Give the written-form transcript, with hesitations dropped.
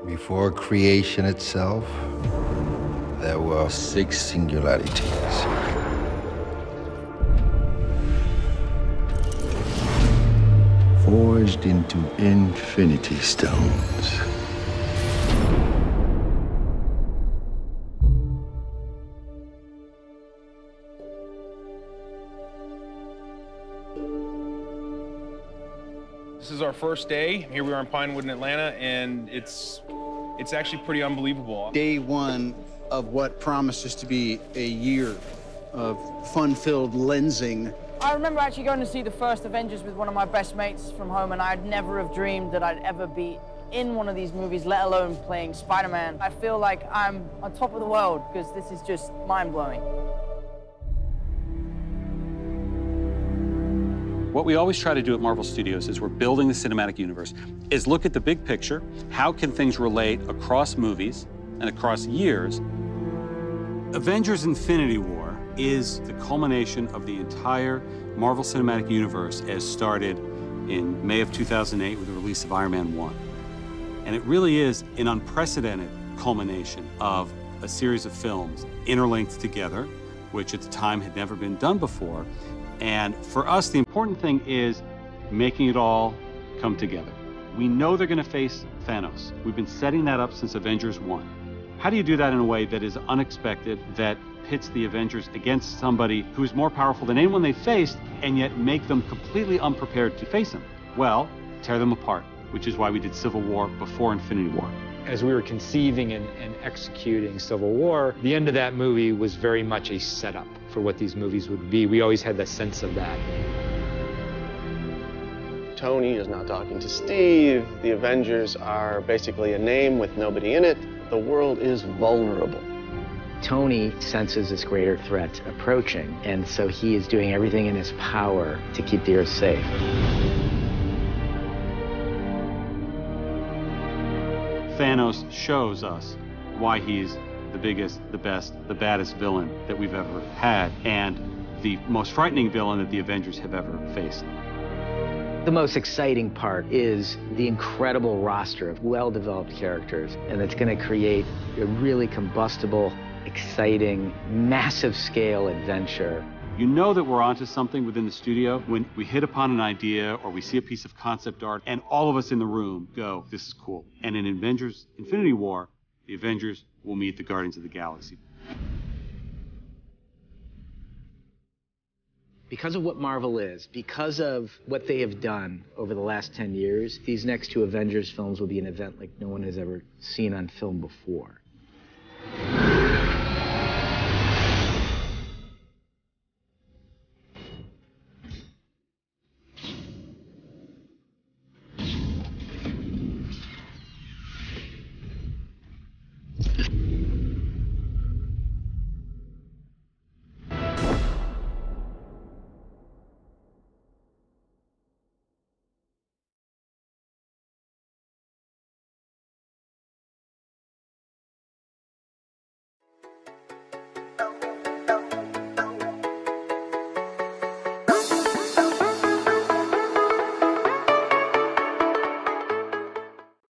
Before creation itself, there were 6 singularities. Forged into infinity stones. This is our first day. Here we are in Pinewood in Atlanta, and it's actually pretty unbelievable. Day one of what promises to be a year of fun-filled lensing. I remember actually going to see the first Avengers with one of my best mates from home, and I'd never have dreamed that I'd ever be in one of these movies, let alone playing Spider-Man. I feel like I'm on top of the world because this is just mind-blowing. What we always try to do at Marvel Studios is we're building the cinematic universe, is look at the big picture, how can things relate across movies and across years. Avengers Infinity War is the culmination of the entire Marvel Cinematic Universe as started in May of 2008 with the release of Iron Man 1. And it really is an unprecedented culmination of a series of films interlinked together, which at the time had never been done before. And for us, the important thing is making it all come together. We know they're going to face Thanos. We've been setting that up since Avengers 1. How do you do that in a way that is unexpected, that pits the Avengers against somebody who is more powerful than anyone they faced, and yet make them completely unprepared to face him? Well, tear them apart, which is why we did Civil War before Infinity War. As we were conceiving and executing Civil War, the end of that movie was very much a setup for what these movies would be. We always had that sense of that. Tony is now talking to Steve. The Avengers are basically a name with nobody in it. The world is vulnerable. Tony senses this greater threat approaching, and so he is doing everything in his power to keep the Earth safe. Thanos shows us why he's the biggest, the best, the baddest villain that we've ever had, and the most frightening villain that the Avengers have ever faced. The most exciting part is the incredible roster of well-developed characters, and it's going to create a really combustible, exciting, massive-scale adventure. You know that we're onto something within the studio when we hit upon an idea or we see a piece of concept art and all of us in the room go, this is cool. And in Avengers Infinity War, the Avengers will meet the Guardians of the Galaxy. Because of what Marvel is, because of what they have done over the last 10 years, these next 2 Avengers films will be an event like no one has ever seen on film before.